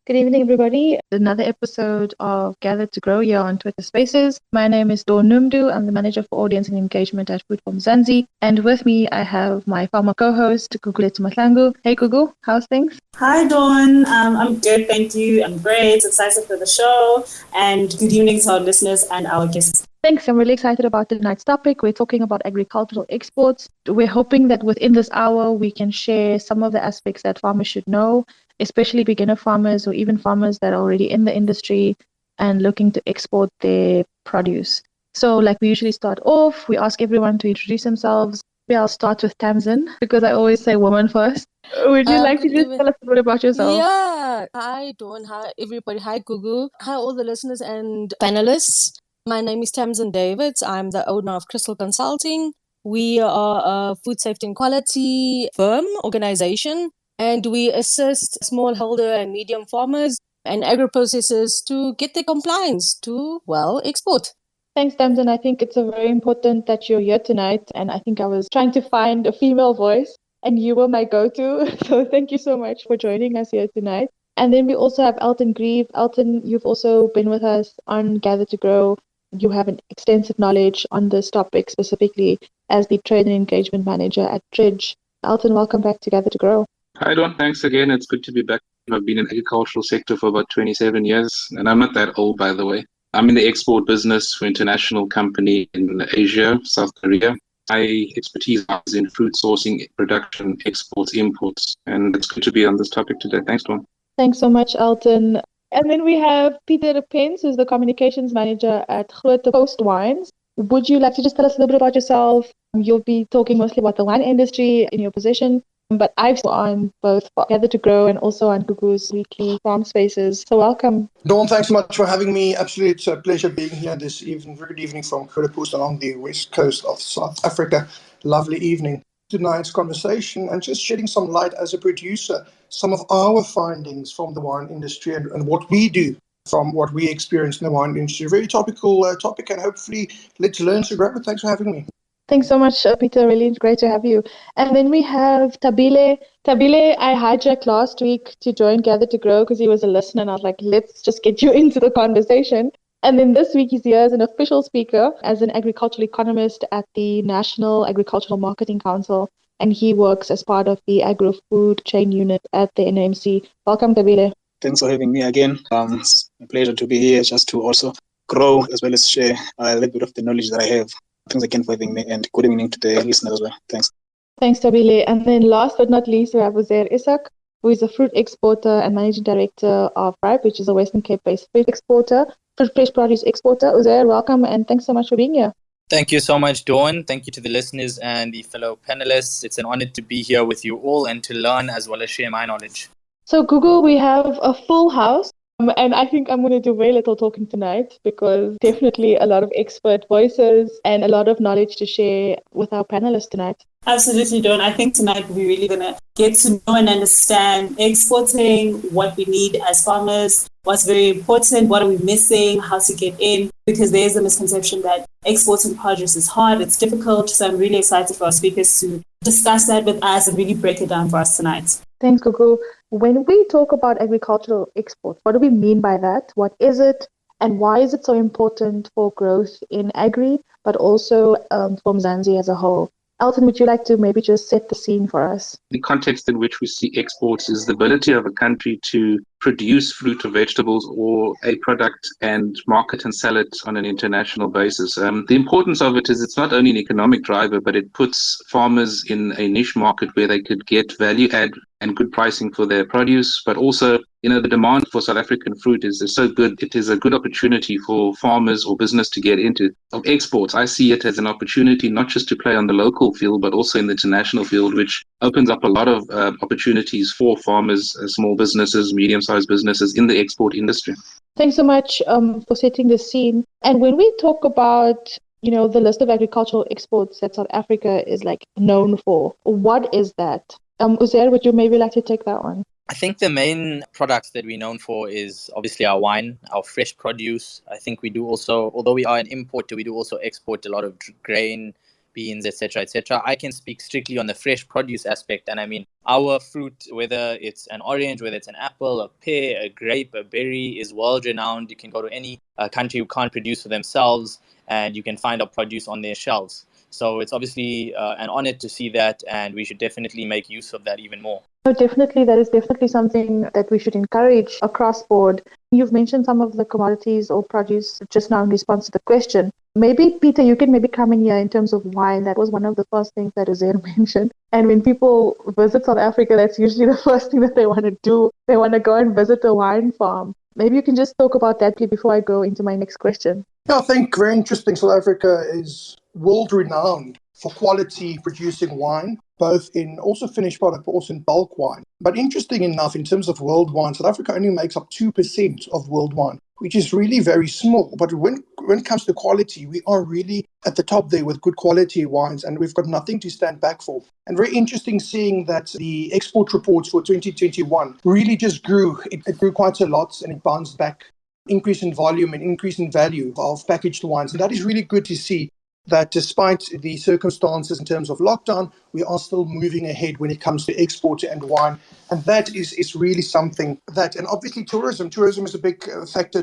Good evening, everybody. Another episode of Gather to Grow here on Twitter Spaces. My name is Dawn Numdu. I'm the manager for audience and engagement at Food from Zanzi. And with me, I have my former co-host, Guguletu Mahlangu. Hey, Gugu, how's things? Hi, Dawn. I'm good, thank you. I'm great. Excited for the show. And good evening to our listeners and our guests. Thanks. I'm really excited about tonight's topic. We're talking about agricultural exports. We're hoping that within this hour, we can share some of the aspects that farmers should know, especially beginner farmers or even farmers that are already in the industry and looking to export their produce. So, like we usually start off, we ask everyone to introduce themselves. Maybe I'll start with Tamsin because I always say woman first. Would you like to just tell us a bit about yourself? Yeah. Hi, Dawn. Hi, everybody. Hi, Gugu. Hi, all the listeners and panelists. My name is Tamsin Davids. I'm the owner of Crystal Consulting. We are a food safety and quality firm organization, and we assist smallholder and medium farmers and agro-processors to get their compliance to, export. Thanks, Tamsin. I think it's very important that you're here tonight. And I think I was trying to find a female voice, and you were my go-to. So thank you so much for joining us here tonight. And then we also have Elton Grieve. Elton, you've also been with us on Gather to Grow. You have an extensive knowledge on this topic, specifically as the trade and engagement manager at Tridge. Elton, welcome back to Gather to Grow. Hi, Don. Thanks again. It's good to be back. I've been in the agricultural sector for about 27 years, and I'm not that old, by the way. I'm in the export business for an international company in Asia, South Korea. My expertise is in fruit sourcing, production, exports, imports, and it's good to be on this topic today. Thanks, Don. Thanks so much, Elton. And then we have Peter Pence, who's the communications manager at Grote Coast Wines. Would you like to just tell us a little bit about yourself? You'll be talking mostly about the wine industry in your position, but I've been on both Gather to Grow and also on Gugu's weekly farm spaces. So welcome. Dawn, thanks so much for having me. Absolutely, it's a pleasure being here this evening. Very good evening from Grote Coast along the west coast of South Africa. Lovely evening. Tonight's conversation and just shedding some light as a producer, some of our findings from the wine industry and what we do from what we experience in the wine industry. Very topical topic, and hopefully let's learn to grow. Thanks for having me. Thanks so much, Peter. Really great to have you. And then we have Tabile. Tabile, I hijacked last week to join Gather to Grow because he was a listener, and I was like, let's just get you into the conversation. And then this week he's here as an official speaker, as an agricultural economist at the National Agricultural Marketing Council, and he works as part of the agro-food chain unit at the NMC. Welcome, Tabile. Thanks for having me again. It's a pleasure to be here just to also grow as well as share a little bit of the knowledge that I have. Thanks again for having me, and good evening to the listeners as well. Thanks. Thanks, Tabile. And then last but not least, we have Uzair Isak, who is a fruit exporter and managing director of RIPE, which is a Western Cape-based fruit exporter, fresh produce exporter. Uzair, welcome, and thanks so much for being here. Thank you so much, Dawn. Thank you to the listeners and the fellow panelists. It's an honor to be here with you all and to learn as well as share my knowledge. So, Google, we have a full house. And I think I'm going to do very little talking tonight because definitely a lot of expert voices and a lot of knowledge to share with our panelists tonight. Absolutely, Dawn. I think tonight we're really going to get to know and understand exporting, what we need as farmers, what's very important, what are we missing, how to get in, because there is a misconception that exporting produce is hard, it's difficult. So I'm really excited for our speakers to discuss that with us and really break it down for us tonight. Thanks, Gugu. When we talk about agricultural exports, what do we mean by that? What is it? And why is it so important for growth in agri, but also from Zanzi as a whole? Elton, would you like to maybe just set the scene for us? The context in which we see exports is the ability of a country to produce fruit or vegetables or a product and market and sell it on an international basis. The importance of it is it's not only an economic driver, but it puts farmers in a niche market where they could get value add and good pricing for their produce, but also, the demand for South African fruit is so good. It is a good opportunity for farmers or business to get into. Of exports, I see it as an opportunity not just to play on the local field, but also in the international field, which opens up a lot of opportunities for farmers, small businesses, medium-sized businesses in the export industry. Thanks so much for setting the scene. And when we talk about the list of agricultural exports that South Africa is known for, what is that? Uzair, would you maybe like to take that one? I think the main product that we're known for is obviously our wine, our fresh produce. I think we do also, although we are an importer, we do also export a lot of grain, beans, etc., etc. I can speak strictly on the fresh produce aspect, and I mean our fruit, whether it's an orange, whether it's an apple, a pear, a grape, a berry, is world renowned. You can go to any country who can't produce for themselves, and you can find our produce on their shelves. So it's obviously an honor to see that, and we should definitely make use of that even more. No, definitely, that is definitely something that we should encourage across board. You've mentioned some of the commodities or produce just now in response to the question. Maybe, Peter, you can maybe come in here in terms of wine. That was one of the first things that Uzair mentioned. And when people visit South Africa, that's usually the first thing that they want to do. They want to go and visit a wine farm. Maybe you can just talk about that before I go into my next question. Yeah, I think very interesting. South Africa is world renowned for quality producing wine, both in also finished product, but also in bulk wine. But interesting enough, in terms of world wine, South Africa only makes up 2% of world wine, which is really very small. But when it comes to quality, we are really at the top there with good quality wines, and we've got nothing to stand back for. And very interesting seeing that the export reports for 2021 really just grew. It grew quite a lot, and it bounced back. Increase in volume and increase in value of packaged wines. And that is really good to see that despite the circumstances in terms of lockdown, we are still moving ahead when it comes to export and wine. And that is really something that, and obviously tourism. Tourism is a big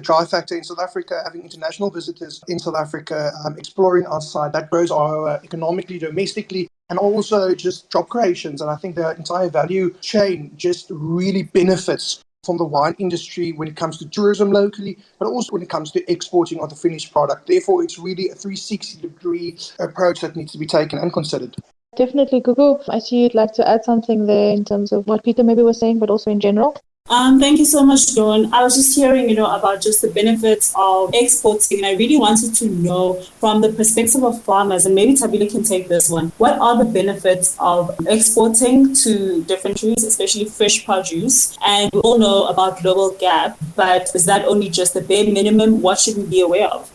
drive factor in South Africa, having international visitors in South Africa, exploring outside. That grows our economically, domestically, and also just job creations. And I think the entire value chain just really benefits from the wine industry when it comes to tourism locally, but also when it comes to exporting of the finished product. Therefore, it's really a 360-degree approach that needs to be taken and considered. Definitely, Gugu. I see you'd like to add something there in terms of what Peter maybe was saying, but also in general. Thank you so much, Dawn. I was just hearing, about just the benefits of exporting, and I really wanted to know from the perspective of farmers, and maybe Tabile can take this one. What are the benefits of exporting to different countries, especially fresh produce? And we all know about global gap, but is that only just the bare minimum? What should we be aware of?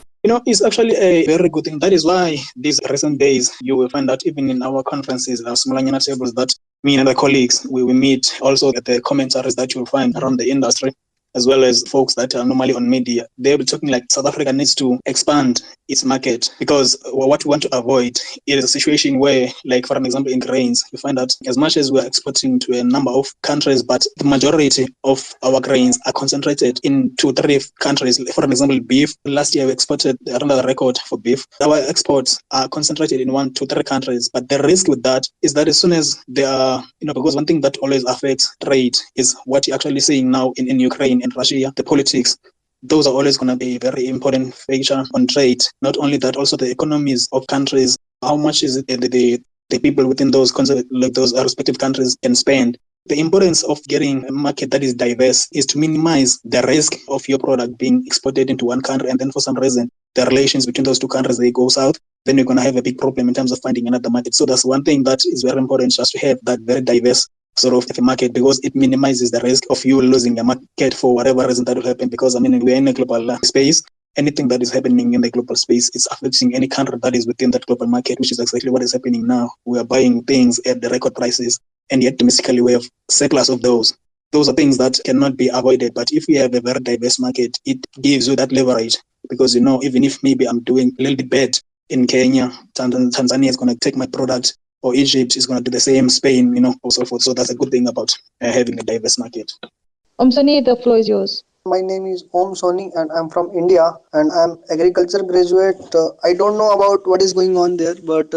It's actually a very good thing. That is why these recent days, you will find that even in our conferences, our Smolanyana tables, that me and other colleagues, we meet also at the commentaries that you'll find around the industry, as well as folks that are normally on media. They'll be talking like South Africa needs to expand its market, because what we want to avoid is a situation where, like for an example, in grains, you find that as much as we're exporting to a number of countries, but the majority of our grains are concentrated in 2-3 countries. For an example, beef. Last year we exported another record for beef. Our exports are concentrated in 1-3 countries, but the risk with that is that as soon as they are, because one thing that always affects trade is what you're actually seeing now in Ukraine and Russia, the politics. Those are always going to be a very important feature on trade. Not only that, also the economies of countries. How much is it the people within those respective countries can spend? The importance of getting a market that is diverse is to minimize the risk of your product being exported into one country, and then for some reason the relations between those two countries, they go south. Then you're going to have a big problem in terms of finding another market. So that's one thing that is very important, just to have that very diverse sort of a market, because it minimizes the risk of you losing a market for whatever reason that will happen. Because we're in a global space. Anything that is happening in the global space is affecting any country that is within that global market, which is exactly what is happening now. We are buying things at the record prices, and yet domestically we have surplus of those. Those are things that cannot be avoided. But if we have a very diverse market, it gives you that leverage, because even if maybe I'm doing a little bit bad in Kenya, Tanzania is going to take my product, or Egypt is going to do the same, Spain, or so forth. So that's a good thing about having a diverse market. Soni, the floor is yours. My name is Om Soni and I'm from India and I'm agriculture graduate. I don't know about what is going on there, but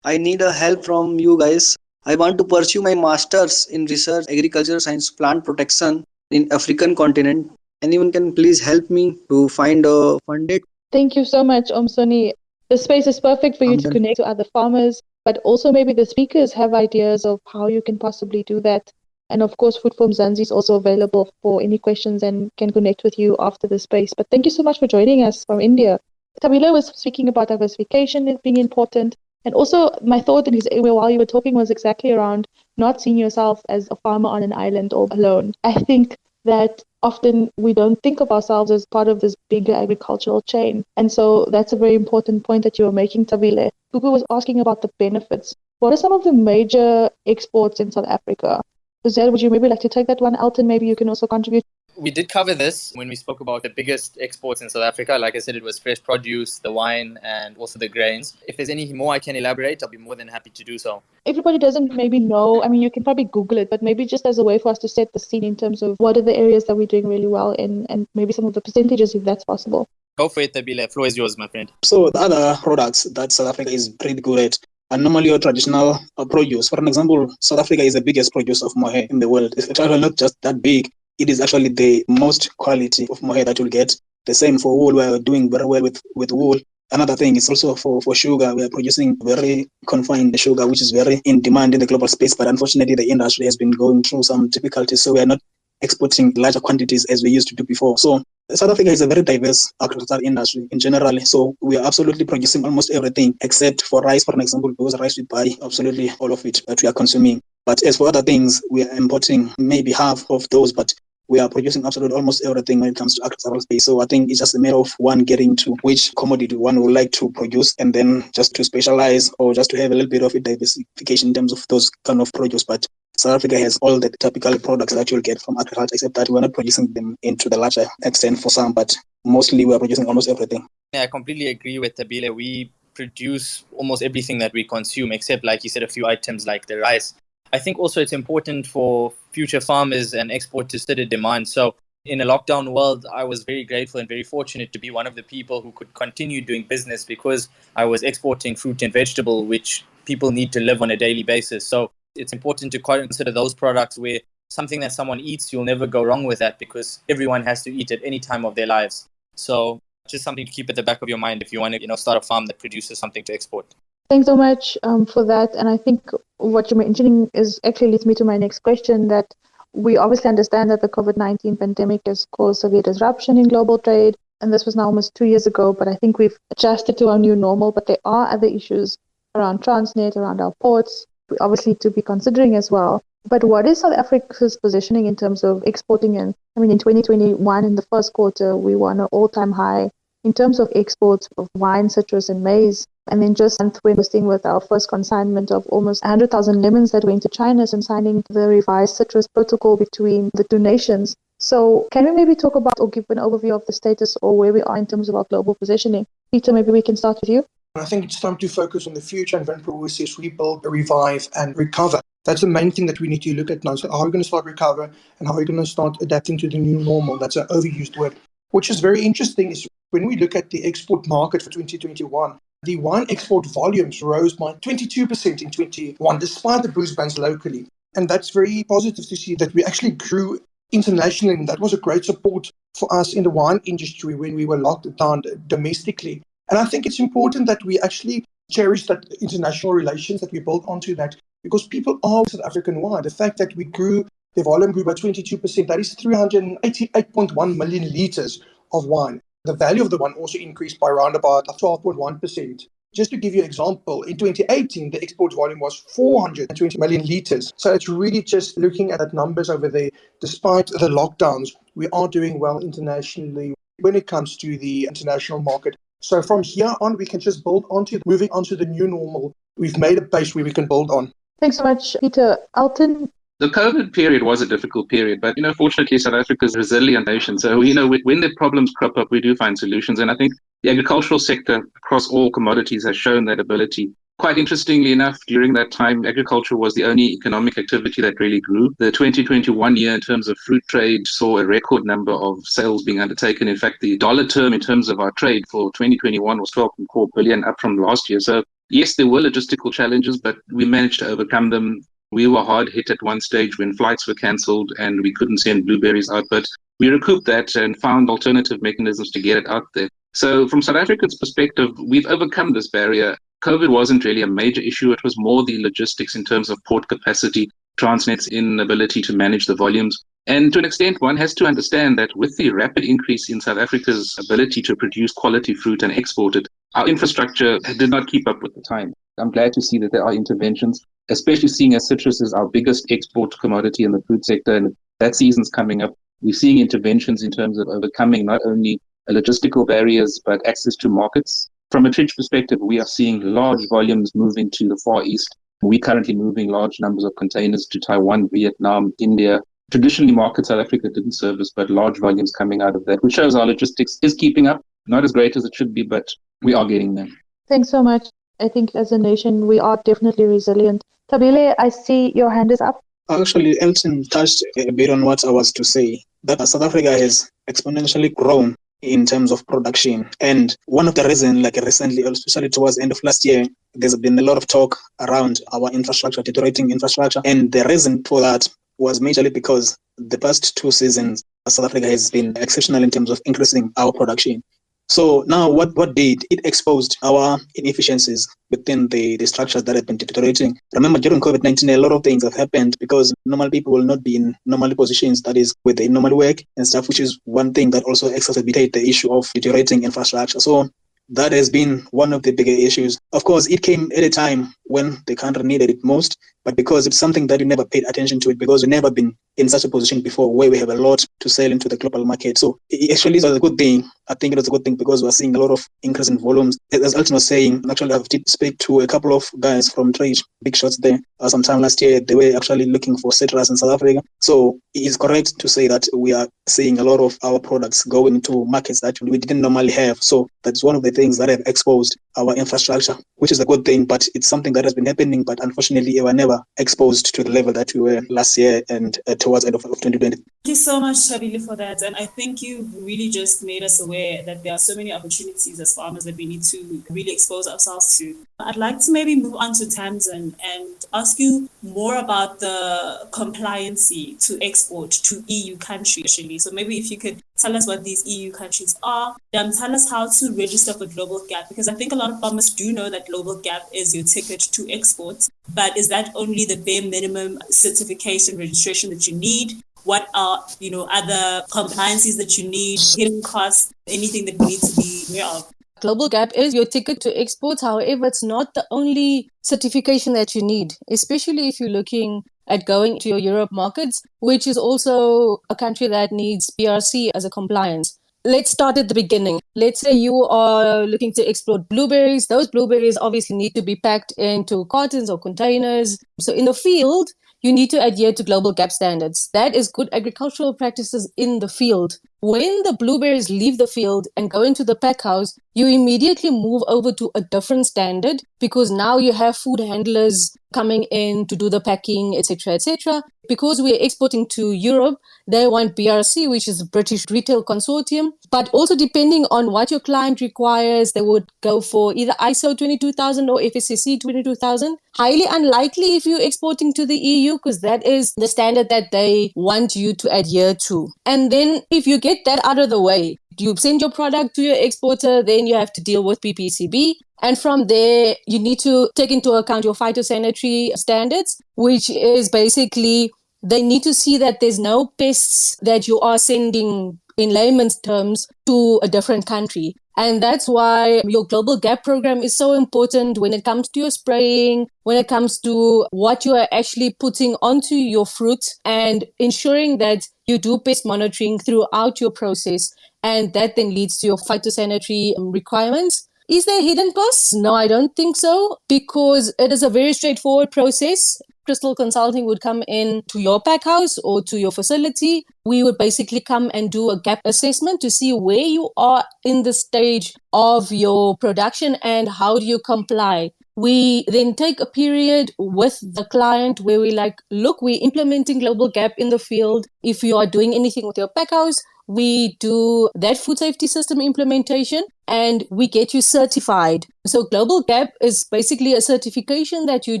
I need a help from you guys. I want to pursue my master's in research, agriculture science, plant protection in African continent. Anyone can please help me to find funded? Thank you so much, Soni. The space is perfect for you to connect to other farmers, but also maybe the speakers have ideas of how you can possibly do that. And of course, Food from Zanzi is also available for any questions and can connect with you after the space. But thank you so much for joining us from India. Tabila was speaking about diversification as being important. And also my thought while you were talking was exactly around not seeing yourself as a farmer on an island or alone. I think that often we don't think of ourselves as part of this bigger agricultural chain. And so that's a very important point that you were making, Tabile. Gugu was asking about the benefits. What are some of the major exports in South Africa? Uzair, would you maybe like to take that one? Elton, maybe you can also contribute. We did cover this when we spoke about the biggest exports in South Africa. Like I said, it was fresh produce, the wine, and also the grains. If there's any more I can elaborate, I'll be more than happy to do so. Everybody doesn't maybe know. I mean, you can probably Google it, but maybe just as a way for us to set the scene in terms of what are the areas that we're doing really well in, and maybe some of the percentages, if that's possible. Go for it, Tabile. Floor is yours, my friend. So the other products that South Africa is pretty good at are normally your traditional produce. For an example, South Africa is the biggest producer of mohair in the world. It's actually not just that big. It is actually the most quality of mohair that you'll get. The same for wool. We're doing very well with wool. Another thing is also for sugar. We are producing very confined sugar, which is very in demand in the global space. But unfortunately, the industry has been going through some difficulties. So we are not exporting larger quantities as we used to do before. So South Africa is a very diverse agricultural industry in general. So we are absolutely producing almost everything except for rice, for an example, because rice we buy absolutely all of it that we are consuming. But as for other things, we are importing maybe half of those, but we are producing absolutely almost everything when it comes to agricultural space. So I think it's just a matter of one getting to which commodity one would like to produce and then just to specialize or just to have a little bit of a diversification in terms of those kind of produce. But South Africa has all the typical products that you'll get from agriculture, except that we're not producing them into the larger extent for some, but mostly we're producing almost everything. Yeah, I completely agree with Tabile. We produce almost everything that we consume, except, like you said, a few items like the rice. I think also it's important for future farmers and export to study demand. So in a lockdown world, I was very grateful and very fortunate to be one of the people who could continue doing business because I was exporting fruit and vegetable, which people need to live on a daily basis. So it's important to consider those products where something that someone eats, you'll never go wrong with that because everyone has to eat at any time of their lives. So just something to keep at the back of your mind if you want to start a farm that produces something to export. Thanks so much for that. And I think what you're mentioning is actually leads me to my next question, that we obviously understand that the COVID-19 pandemic has caused severe disruption in global trade. And this was now almost 2 years ago, but I think we've adjusted to our new normal. But there are other issues around Transnet, around our ports, obviously to be considering as well. But what is South Africa's positioning in terms of exporting? And I mean, in 2021, in the first quarter, we were on an all-time high in terms of exports of wine, citrus, and maize. And then just we're hosting with our first consignment of almost 100,000 lemons that went to China and signing the revised citrus protocol between the two nations. So can we maybe talk about or give an overview of the status or where we are in terms of our global positioning? Peter, maybe we can start with you. I think it's time to focus on the future, and Van always says rebuild, revive, and recover. That's the main thing that we need to look at now. So how are we going to start recover and how are we going to start adapting to the new normal? That's an overused word. Which is very interesting is when we look at the export market for 2021, the wine export volumes rose by 22% in 2021, despite the boost bans locally. And that's very positive to see that we actually grew internationally. And that was a great support for us in the wine industry when we were locked down domestically. And I think it's important that we actually cherish that international relations, that we build onto that, because people are South African wine. The fact that the volume grew by 22%, that is 388.1 million liters of wine. The value of the wine also increased by around about 12.1%. Just to give you an example, in 2018, the export volume was 420 million liters. So it's really just looking at that numbers over there. Despite the lockdowns, we are doing well internationally when it comes to the international market. So from here on, we can just build onto moving onto the new normal. We've made a base where we can build on. Thanks so much, Peter. Alton? The COVID period was a difficult period, but, fortunately, South Africa is a resilient nation. So, when the problems crop up, we do find solutions. And I think the agricultural sector across all commodities has shown that ability. Quite interestingly enough, during that time, agriculture was the only economic activity that really grew. The 2021 year in terms of fruit trade saw a record number of sales being undertaken. In fact, the dollar term in terms of our trade for 2021 was 12.4 billion, up from last year. So, yes, there were logistical challenges, but we managed to overcome them. We were hard hit at one stage when flights were cancelled and we couldn't send blueberries out, but we recouped that and found alternative mechanisms to get it out there. So from South Africa's perspective, we've overcome this barrier. COVID wasn't really a major issue. It was more the logistics in terms of port capacity, Transnet's inability to manage the volumes. And to an extent, one has to understand that with the rapid increase in South Africa's ability to produce quality fruit and export it, our infrastructure did not keep up with the time. I'm glad to see that there are interventions, especially seeing as citrus is our biggest export commodity in the food sector, and that season's coming up. We're seeing interventions in terms of overcoming not only logistical barriers, but access to markets. From a Tridge perspective, we are seeing large volumes moving to the Far East. We're currently moving large numbers of containers to Taiwan, Vietnam, India, traditionally markets South Africa didn't service, but large volumes coming out of that, which shows our logistics is keeping up. Not as great as it should be, but we are getting there. Thanks so much. I think as a nation, we are definitely resilient. Tabile, I see your hand is up. Actually, Elton touched a bit on what I was to say, that South Africa has exponentially grown in terms of production. And one of the reasons, like recently, especially towards the end of last year, there's been a lot of talk around our infrastructure, deteriorating infrastructure. And the reason for that was majorly because the past 2 seasons, South Africa has been exceptional in terms of increasing our production. So now what did it exposed our inefficiencies within the structures that have been deteriorating. Remember, during COVID-19, a lot of things have happened because normal people will not be in normal positions, that is, with the normal work and stuff, which is one thing that also exacerbated the issue of deteriorating infrastructure. So that has been one of the bigger issues. Of course, it came at a time when the country needed it most, but because it's something that we never paid attention to it, because we've never been in such a position before where we have a lot to sell into the global market. So it actually is a good thing. I think it was a good thing because we're seeing a lot of increase in volumes. As Alton was saying, actually, I've did speak to a couple of guys from trade, big shots there. Sometime last year, they were actually looking for citrus in South Africa. So it is correct to say that we are seeing a lot of our products going into markets that we didn't normally have. So that's one of the things that have exposed our infrastructure, which is a good thing, but it's something that has been happening, but unfortunately, we were never exposed to the level that we were last year and towards the end of 2020. Thank you so much, Shabili, for that. And I think you really just made us aware that there are so many opportunities as farmers that we need to really expose ourselves to. I'd like to maybe move on to Tamsin and ask you more about the compliancy to export to EU countries, actually. So maybe if you could tell us what these EU countries are, tell us how to register for Global Gap, because I think a lot of farmers do know that Global Gap is your ticket to export, but is that only the bare minimum certification registration that you need? What are, other compliances that you need, hidden costs, anything that we need to be aware of? Global Gap is your ticket to exports. However, it's not the only certification that you need, especially if you're looking at going to your Europe markets, which is also a country that needs BRC as a compliance. Let's start at the beginning. Let's say you are looking to export blueberries. Those blueberries obviously need to be packed into cartons or containers. So in the field, you need to adhere to Global Gap standards. That is good agricultural practices in the field. When the blueberries leave the field and go into the pack house, you immediately move over to a different standard because now you have food handlers coming in to do the packing, etc., etc. Because we're exporting to Europe, they want BRC, which is the British Retail Consortium. But also depending on what your client requires, they would go for either ISO 22000 or FSCC 22000. Highly unlikely if you're exporting to the EU because that is the standard that they want you to adhere to. And then if you get that out of the way, you send your product to your exporter, then you have to deal with PPCB. And from there, you need to take into account your phytosanitary standards, which is basically they need to see that there's no pests that you are sending in layman's terms to a different country. And that's why your Global Gap program is so important when it comes to your spraying, when it comes to what you are actually putting onto your fruit and ensuring that you do pest monitoring throughout your process. And that then leads to your phytosanitary requirements. Is there hidden costs? No, I don't think so, because it is a very straightforward process. Crystal Consulting would come in to your pack house or to your facility. We would basically come and do a gap assessment to see where you are in the stage of your production and how do you comply. We then take a period with the client where we look, we're implementing Global Gap in the field. If you are doing anything with your pack house, we do that food safety system implementation and we get you certified. So Global Gap is basically a certification that you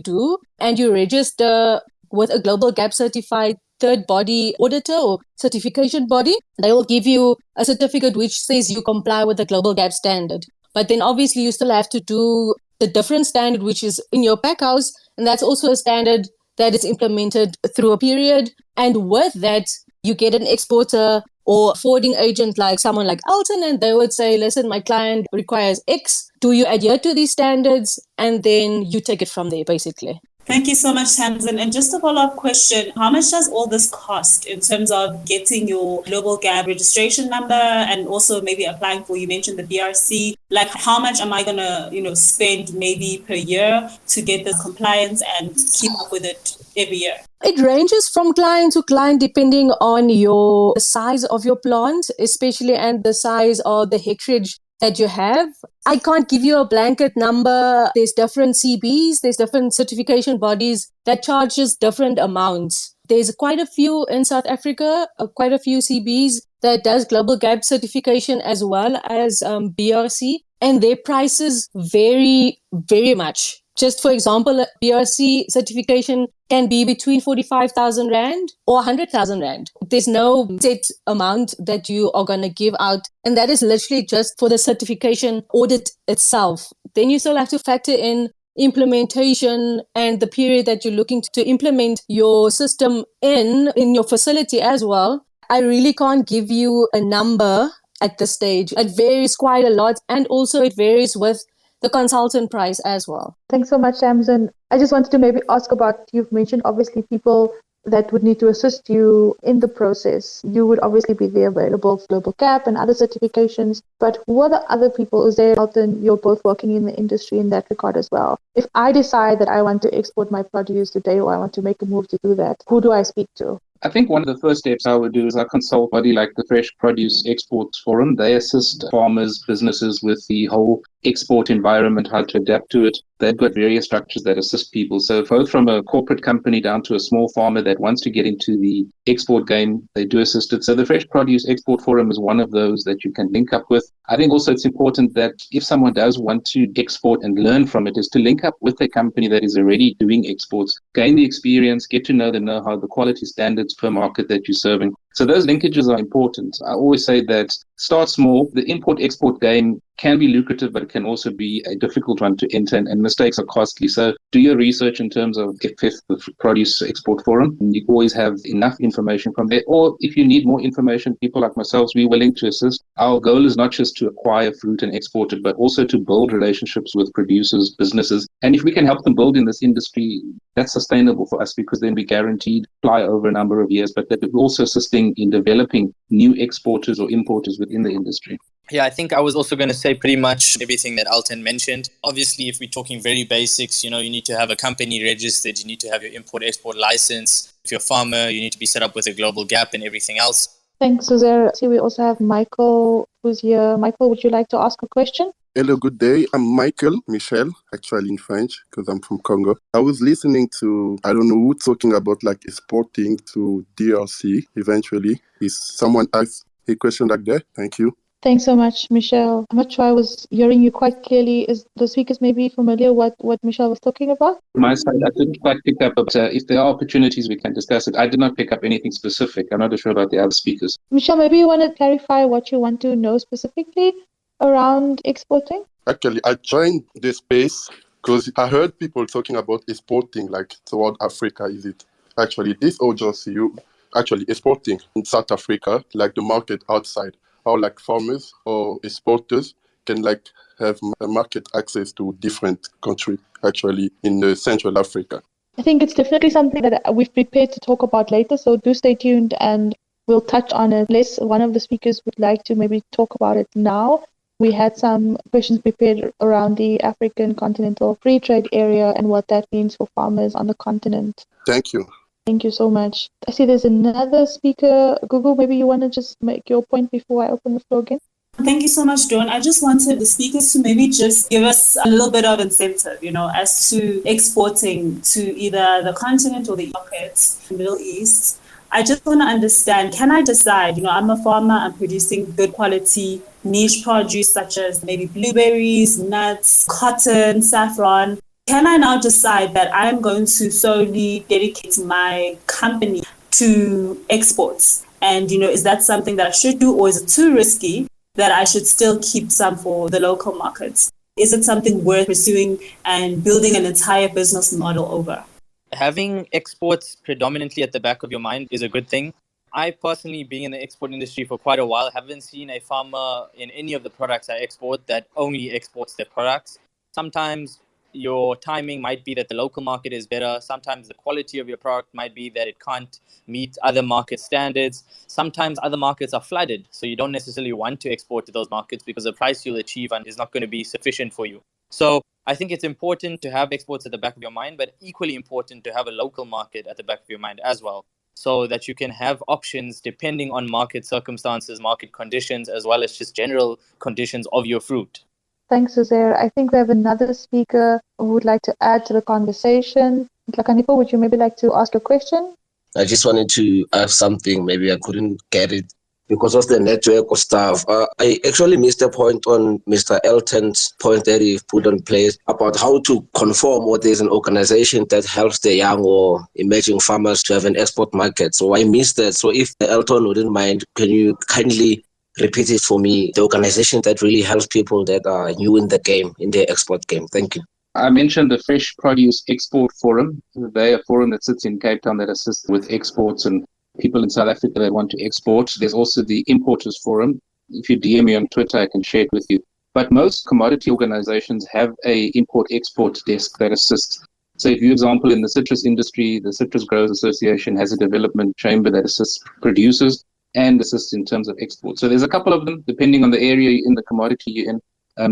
do and you register with a Global Gap certified third body auditor or certification body. They will give you a certificate which says you comply with the Global Gap standard. But then obviously you still have to do the different standard which is in your pack house, and that's also a standard that is implemented through a period. And with that, you get an exporter or forwarding agent like someone like Alton, and they would say, listen, my client requires X. Do you adhere to these standards? And then you take it from there, basically. Thank you so much, Tamsin. And just a follow-up question, how much does all this cost in terms of getting your global gap registration number and also maybe applying for, you mentioned the BRC, like how much am I going to, spend maybe per year to get this compliance and keep up with it every year? It ranges from client to client depending on the size of your plant, especially and the size of the hectarage that you have. I can't give you a blanket number. There's different CBs, there's different certification bodies that charges different amounts. There's quite a few in South Africa, quite a few CBs that does global gap certification as well as BRC, and their prices vary very much. Just for example, a BRC certification can be between 45,000 Rand or 100,000 Rand. There's no set amount that you are going to give out. And that is literally just for the certification audit itself. Then you still have to factor in implementation and the period that you're looking to implement your system in your facility as well. I really can't give you a number at this stage. It varies quite a lot, and also it varies with the consultant price as well. Thanks so much, Tamsin. I just wanted to maybe ask about, you've mentioned obviously people that would need to assist you in the process. You would obviously be there available for Global Gap and other certifications, but who are the other people? Is there out there, you're both working in the industry in that regard as well? If I decide that I want to export my produce today or I want to make a move to do that, who do I speak to? I think one of the first steps I would do is I consult a body like the Fresh Produce Exports Forum. They assist farmers, businesses with the whole export environment, how to adapt to it. They've got various structures that assist people. So both from a corporate company down to a small farmer that wants to get into the export game, they do assist it. So the Fresh Produce Export Forum is one of those that you can link up with. I think also it's important that if someone does want to export and learn from it, is to link up with a company that is already doing exports, gain the experience, get to know the know-how, the quality standards per market that you're serving. So those linkages are important. I always say that start small. The import-export game can be lucrative, but it can also be a difficult one to enter, and mistakes are costly. So do your research in terms of FF, the Produce Export Forum. And you always have enough information from there. Or if you need more information, people like myself, we're willing to assist. Our goal is not just to acquire fruit and export it, but also to build relationships with producers, businesses. And if we can help them build in this industry, that's sustainable for us, because then we guaranteed fly over a number of years, but that we're also assisting in developing new exporters or importers within the industry. Yeah, I think I was also going to say pretty much everything that Alton mentioned. Obviously, if we're talking very basics, you need to have a company registered, you need to have your import-export license. If you're a farmer, you need to be set up with a global gap and everything else. Thanks, Suzanne. See, we also have Michael who's here. Michael, would you like to ask a question? Hello, good day. I'm Michel, actually in French, because I'm from Congo. I was listening to, I don't know who, talking about like exporting to DRC eventually. Is someone asked a question like that? Thank you. Thanks so much, Michelle. I'm not sure I was hearing you quite clearly. Is the speakers maybe familiar what Michelle was talking about? From my side, I didn't quite pick up, but if there are opportunities, we can discuss it. I did not pick up anything specific. I'm not sure about the other speakers. Michelle, maybe you want to clarify what you want to know specifically around exporting? Actually, I joined this space because I heard people talking about exporting like toward Africa. Is it actually this, or just you actually exporting in South Africa, like the market outside? How like farmers or exporters can like have a market access to different countries actually in Central Africa? I think it's definitely something that we've prepared to talk about later, so do stay tuned and we'll touch on it. Unless one of the speakers would like to maybe talk about it now. We had some questions prepared around the African continental free trade area and what that means for farmers on the continent. Thank you. Thank you so much. I see there's another speaker. Google, maybe you want to just make your point before I open the floor again? Thank you so much, Dawn. I just wanted the speakers to maybe just give us a little bit of incentive, as to exporting to either the continent or the markets, the Middle East. I just want to understand, can I decide, I'm a farmer, I'm producing good quality niche produce such as maybe blueberries, nuts, cotton, saffron. Can I now decide that I'm going to solely dedicate my company to exports? And, is that something that I should do, or is it too risky that I should still keep some for the local markets? Is it something worth pursuing and building an entire business model over? Having exports predominantly at the back of your mind is a good thing. I personally, being in the export industry for quite a while, haven't seen a farmer in any of the products I export that only exports their products. Sometimes your timing might be that the local market is better. Sometimes the quality of your product might be that it can't meet other market standards. Sometimes other markets are flooded, so you don't necessarily want to export to those markets because the price you'll achieve is not going to be sufficient for you. So I think it's important to have exports at the back of your mind, but equally important to have a local market at the back of your mind as well, so that you can have options depending on market circumstances, market conditions, as well as just general conditions of your fruit. Thanks, Uzair. I think we have another speaker who would like to add to the conversation. Tlakanipo, would you maybe like to ask a question? I just wanted to ask something. Maybe I couldn't get it because of the network or stuff. I actually missed a point on Mr. Elton's point that he put on place about how to conform or there's an organization that helps the young or emerging farmers to have an export market. So I missed that. So if Elton wouldn't mind, can you kindly repeat it for me? The organization that really helps people that are new in the game, in the export game. Thank you. I mentioned the Fresh Produce Export Forum. They're a forum that sits in Cape Town that assists with exports and people in South Africa that want to export. There's also the Importers Forum. If you DM me on Twitter, I can share it with you. But most commodity organizations have a import-export desk that assists. So if you example, in the citrus industry, the Citrus Growers Association has a development chamber that assists producers and assists in terms of export. So there's a couple of them, depending on the area in the commodity you're in.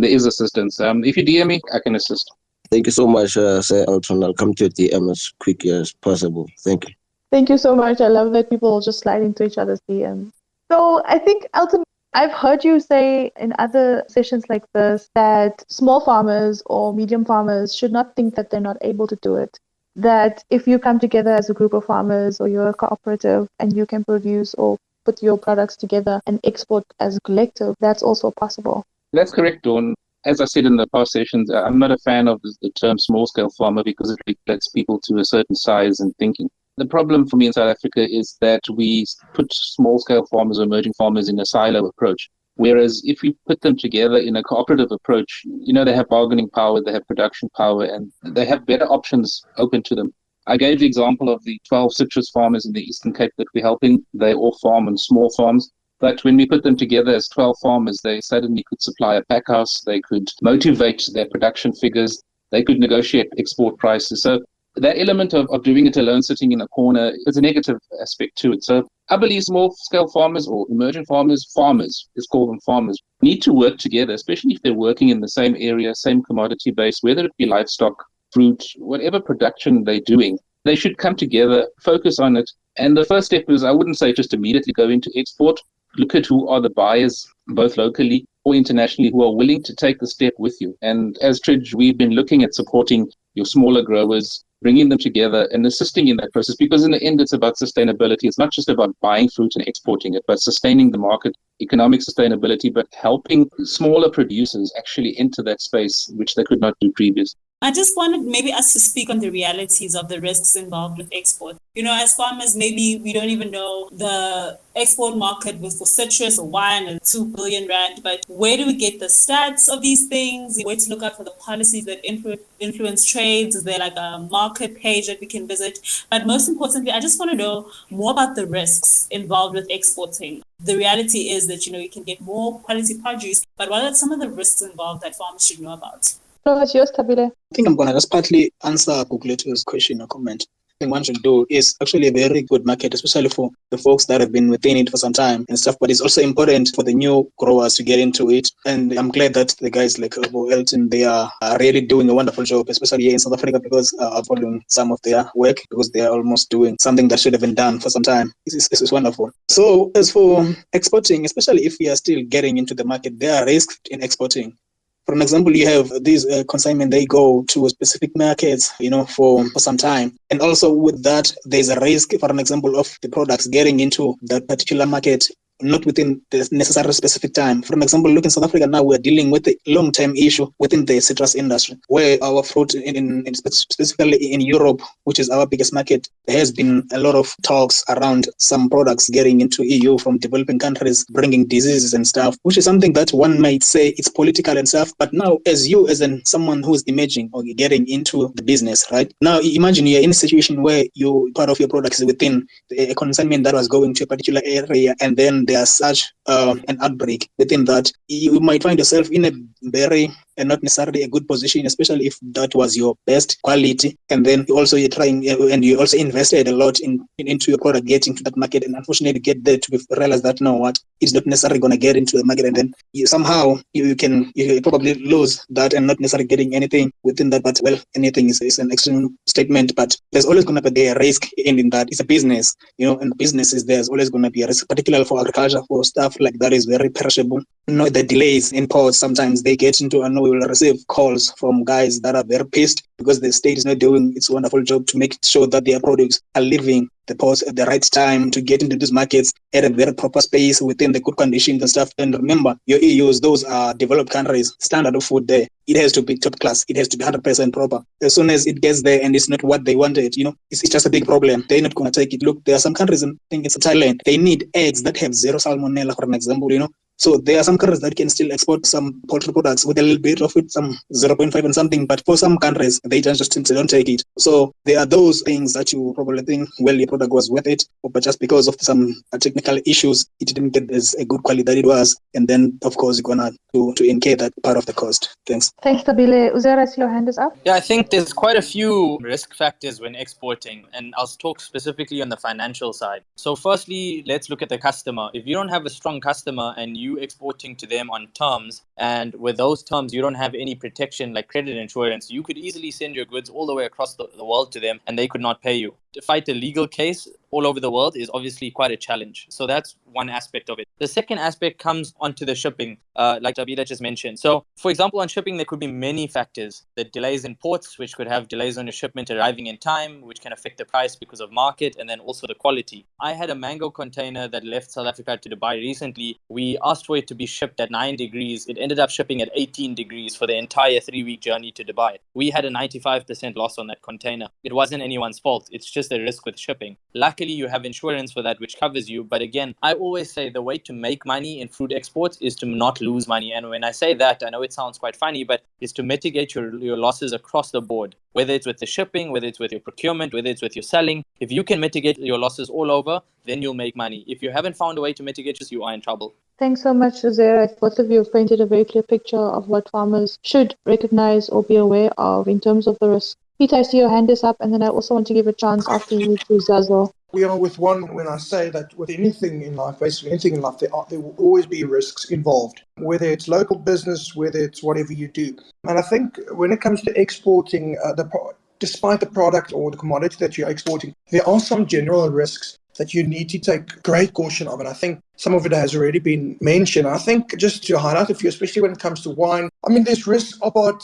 There is assistance. If you DM me, I can assist. Thank you so much, Sir Elton. I'll come to your DM as quickly as possible. Thank you. Thank you so much. I love that people just slide into each other's DMs. So I think, Elton, I've heard you say in other sessions like this that small farmers or medium farmers should not think that they're not able to do it. That if you come together as a group of farmers or you're a cooperative and you can produce or put your products together and export as a collective, that's also possible. That's correct, Dawn. As I said in the past sessions, I'm not a fan of the term small-scale farmer because it relates people to a certain size and thinking. The problem for me in South Africa is that we put small-scale farmers or emerging farmers in a silo approach. Whereas if we put them together in a cooperative approach, they have bargaining power, they have production power, and they have better options open to them. I gave the example of the 12 citrus farmers in the Eastern Cape that we're helping. They all farm on small farms. But when we put them together as 12 farmers, they suddenly could supply a pack house, they could motivate their production figures, they could negotiate export prices. So that element of doing it alone, sitting in a corner, is a negative aspect to it. So I believe small-scale farmers or emerging farmers, let's call them farmers, need to work together, especially if they're working in the same area, same commodity base, whether it be livestock, fruit, whatever production they're doing. They should come together, focus on it. And the first step is, I wouldn't say just immediately go into export. Look at who are the buyers, both locally or internationally, who are willing to take the step with you. And as Tridge, we've been looking at supporting your smaller growers, bringing them together and assisting in that process, because in the end, it's about sustainability. It's not just about buying fruit and exporting it, but sustaining the market, economic sustainability, but helping smaller producers actually enter that space, which they could not do previously. I just wanted maybe us to speak on the realities of the risks involved with export. As farmers, maybe we don't even know the export market for citrus or wine and 2 billion rand, but where do we get the stats of these things? Where to look out for the policies that influence trades? Is there like a market page that we can visit? But most importantly, I just want to know more about the risks involved with exporting. The reality is that, you can get more quality produce, but what are some of the risks involved that farmers should know about? So it's yours, Tabile. I think I'm going to just partly answer Gugleto's question or comment. I think one should do is actually a very good market, especially for the folks that have been within it for some time and stuff. But it's also important for the new growers to get into it. And I'm glad that the guys like Elton, they are really doing a wonderful job, especially here in South Africa, because I'm following some of their work, because they are almost doing something that should have been done for some time. This is wonderful. So as for exporting, especially if we are still getting into the market, there are risks in exporting. For an example, you have these consignment, they go to specific markets, for some time. And also with that, there's a risk, for an example, of the products getting into that particular market not within the necessary specific time. For an example, look in South Africa now, we're dealing with a long-term issue within the citrus industry, where our fruit, specifically in Europe, which is our biggest market, there has been a lot of talks around some products getting into EU from developing countries, bringing diseases and stuff, which is something that one might say it's political and stuff. But now, as someone who's emerging or getting into the business, right? Now, imagine you're in a situation where part of your products is within a consignment that was going to a particular area, and then there's such an outbreak within that. You might find yourself in a very and not necessarily a good position, especially if that was your best quality. And then you're trying, and you also invested a lot into your product getting to that market, and unfortunately get there to realize that, no, what, it's not necessarily going to get into the market, and then somehow you probably lose that and not necessarily getting anything within that. But well, anything is an extreme statement, but there's always going to be a risk in that. It's a business, and businesses, there's always going to be a risk, particularly for agriculture, for stuff like that is very perishable. The delays in ports, sometimes they get into, and we will receive calls from guys that are very pissed because the state is not doing its wonderful job to make sure that their products are leaving the ports at the right time to get into these markets at a very proper space within the good conditions and stuff. And remember, your EUs, those are developed countries. Standard of food there, it has to be top class. It has to be 100% proper. As soon as it gets there and it's not what they wanted, it's just a big problem. They're not going to take it. Look, there are some countries, I think it's Thailand, they need eggs that have zero salmonella, for an example, So there are some countries that can still export some poultry products with a little bit of it, some 0.5 and something, but for some countries, they just don't take it. So there are those things that you probably think, well, your product was worth it, but just because of some technical issues, it didn't get as a good quality that it was. And then, of course, you're going to incur that part of the cost. Thanks. Thanks, Tabile. Uzera, I see your hand is up. Yeah, I think there's quite a few risk factors when exporting, and I'll talk specifically on the financial side. So firstly, let's look at the customer. If you don't have a strong customer and you exporting to them on terms, and with those terms you don't have any protection like credit insurance, you could easily send your goods all the way across the world to them and they could not pay you. To fight a legal case all over the world is obviously quite a challenge. So that's one aspect of it. The second aspect comes onto the shipping, like Jabila just mentioned. So, for example, on shipping, there could be many factors. The delays in ports, which could have delays on your shipment arriving in time, which can affect the price because of market, and then also the quality. I had a mango container that left South Africa to Dubai recently. We asked for it to be shipped at 9 degrees. It ended up shipping at 18 degrees for the entire 3-week journey to Dubai. We had a 95% loss on that container. It wasn't anyone's fault. It's just a risk with shipping. Luckily, you have insurance for that, which covers you. But again, I always say the way to make money in fruit exports is to not lose money. And when I say that, I know it sounds quite funny, but it's to mitigate your losses across the board, whether it's with the shipping, whether it's with your procurement, whether it's with your selling. If you can mitigate your losses all over, then you'll make money. If you haven't found a way to mitigate this, you are in trouble. Thanks so much, Uzera. Both of you have painted a very clear picture of what farmers should recognize or be aware of in terms of the risk. Peter, I see your hand is up, and then I also want to give a chance after you to Zazo. We are with one when I say that with anything in life, basically anything in life, there will always be risks involved, whether it's local business, whether it's whatever you do. And I think when it comes to exporting, despite the product or the commodity that you're exporting, there are some general risks that you need to take great caution of. And I think some of it has already been mentioned. I think just to highlight a few, especially when it comes to wine, I mean, there's risks about,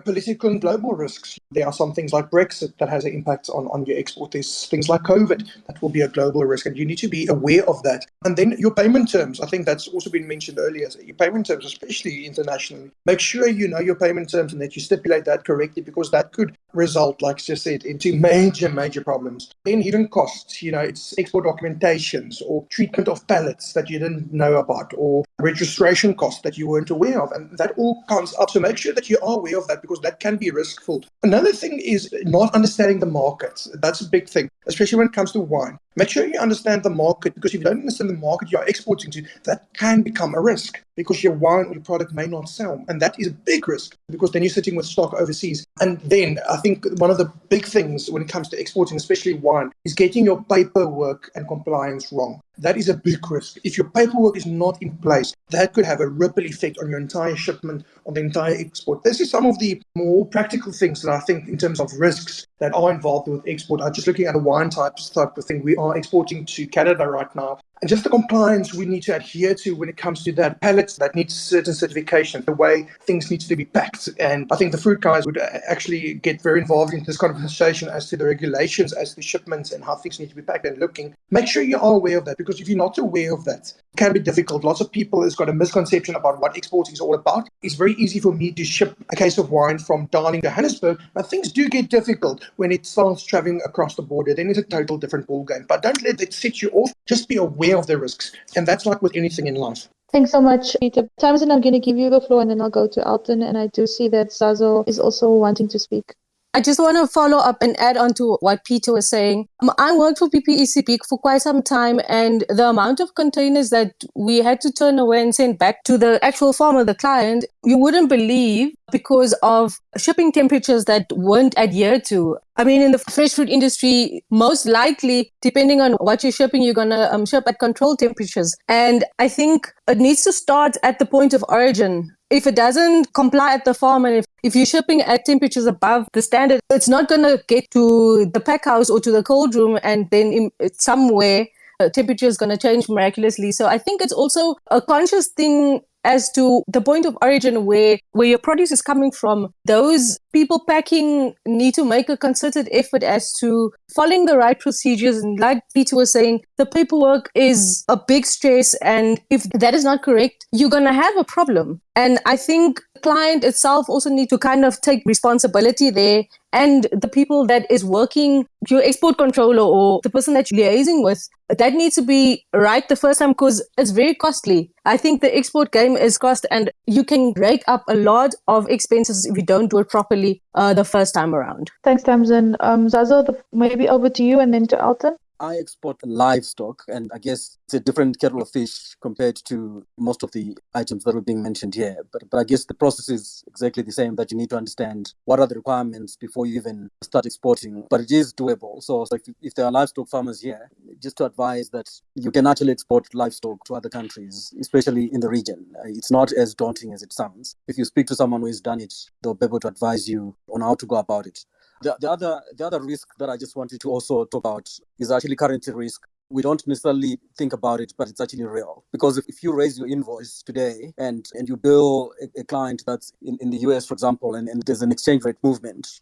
political and global risks. There are some things like Brexit that has an impact on your export. There's things like COVID that will be a global risk, and you need to be aware of that. And then your payment terms, I think that's also been mentioned earlier. So your payment terms, especially internationally, make sure you know your payment terms and that you stipulate that correctly, because that could result, like I said, into major problems. Then hidden costs, it's export documentations or treatment of pallets that you didn't know about, or registration costs that you weren't aware of, and that all comes up. So make sure that you are aware of that, because that can be riskful. Another thing is not understanding the market. That's a big thing, especially when it comes to wine. Make sure you understand the market, because if you don't understand the market you are exporting to, that can become a risk, because your wine or your product may not sell. And that is a big risk, because then you're sitting with stock overseas. And then I think one of the big things when it comes to exporting, especially wine, is getting your paperwork and compliance wrong. That is a big risk. If your paperwork is not in place, that could have a ripple effect on your entire shipment, on the entire export. This is some of the more practical things that I think in terms of risks that are involved with export. I'm just looking at a wine type of thing. We are exporting to Canada right now. And just the compliance we need to adhere to when it comes to that, pallets that need certain certification, the way things need to be packed. And I think the fruit guys would actually get very involved in this conversation as to the regulations, as to shipments and how things need to be packed and looking. Make sure you are aware of that, because if you're not aware of that, it can be difficult. Lots of people has got a misconception about what exporting is all about. It's very easy for me to ship a case of wine from Darling to Johannesburg, but things do get difficult when it starts traveling across the border. Then it's a total different ballgame. But don't let it set you off. Just be aware of the risks. And that's like with anything in life. Thanks so much, Peter. Tamsin, I'm going to give you the floor, and then I'll go to Alton. And I do see that Zazo is also wanting to speak. I just want to follow up and add on to what Peter was saying. I worked for PPECP for quite some time, and the amount of containers that we had to turn away and send back to the actual farmer, the client, you wouldn't believe. because of shipping temperatures that weren't adhered to. I mean, in the fresh fruit industry, most likely, depending on what you're shipping, you're going to ship at controlled temperatures. And I think it needs to start at the point of origin. If it doesn't comply at the farm, and if you're shipping at temperatures above the standard, it's not going to get to the pack house or to the cold room, and then somewhere temperature is going to change miraculously. So I think it's also a conscious thing as to the point of origin where your produce is coming from. Those people packing need to make a concerted effort as to following the right procedures. And like Peter was saying, the paperwork is a big stress. And if that is not correct, you're going to have a problem. And I think the client itself also need to kind of take responsibility there. And the people that is working, your export controller or the person that you're liaising with, that needs to be right the first time because it's very costly. I think the export game is cost, and you can rake up a lot of expenses if you don't do it properly the first time around. Thanks, Tamsin. Zazo, maybe over to you and then to Alton. I export livestock, and I guess it's a different kettle of fish compared to most of the items that were being mentioned here. But I guess the process is exactly the same, that you need to understand what are the requirements before you even start exporting. But it is doable. So if there are livestock farmers here, just to advise that you can actually export livestock to other countries, especially in the region. It's not as daunting as it sounds. If you speak to someone who has done it, they'll be able to advise you on how to go about it. The other risk that I just wanted to also talk about is actually currency risk. We don't necessarily think about it, but it's actually real. Because if you raise your invoice today and you bill a client that's in the US, for example, and there's an exchange rate movement,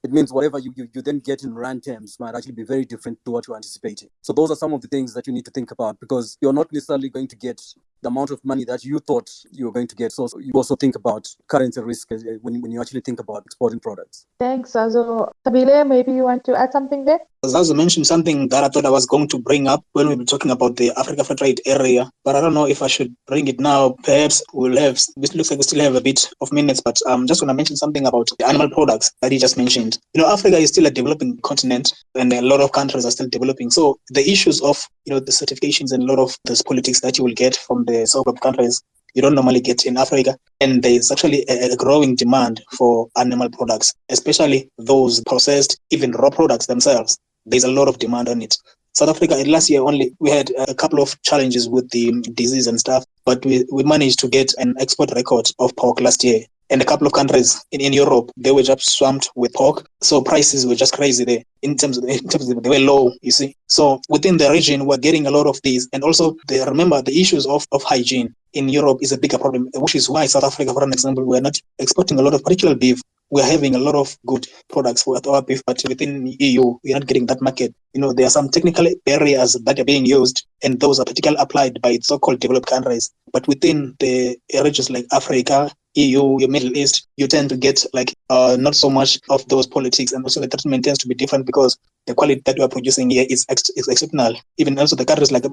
it means whatever you then get in rand terms might actually be very different to what you're anticipating. So those are some of the things that you need to think about, because you're not necessarily going to get the amount of money that you thought you were going to get. So you also think about currency risk when you actually think about exporting products. Thanks, Zazo. Tabile, maybe you want to add something there? Zazo mentioned something that I thought I was going to bring up when we were talking about the Africa Free Trade Area, but I don't know if I should bring it now. Perhaps this looks like we still have a bit of minutes, but I'm just going to mention something about the animal products that he just mentioned. Africa is still a developing continent, and a lot of countries are still developing. So the issues of, the certifications and a lot of those politics that you will get from the so-called countries, you don't normally get in Africa. And there's actually a growing demand for animal products, especially those processed, even raw products themselves. There's a lot of demand on it. South Africa, last year we had a couple of challenges with the disease and stuff, but we managed to get an export record of pork last year. And a couple of countries in Europe, they were just swamped with pork. So prices were just crazy there. In terms of they were low, you see. So within the region, we're getting a lot of these. And also, remember, the issues of hygiene in Europe is a bigger problem, which is why South Africa, for an example, we're not exporting a lot of particular beef. We're having a lot of good products for our beef, but within EU, we're not getting that market. There are some technical barriers that are being used, and those are particularly applied by so-called developed countries. But within the regions like Africa, EU, your Middle East, you tend to get not so much of those politics, and also the treatment tends to be different because the quality that we are producing here is exceptional. Even also the countries like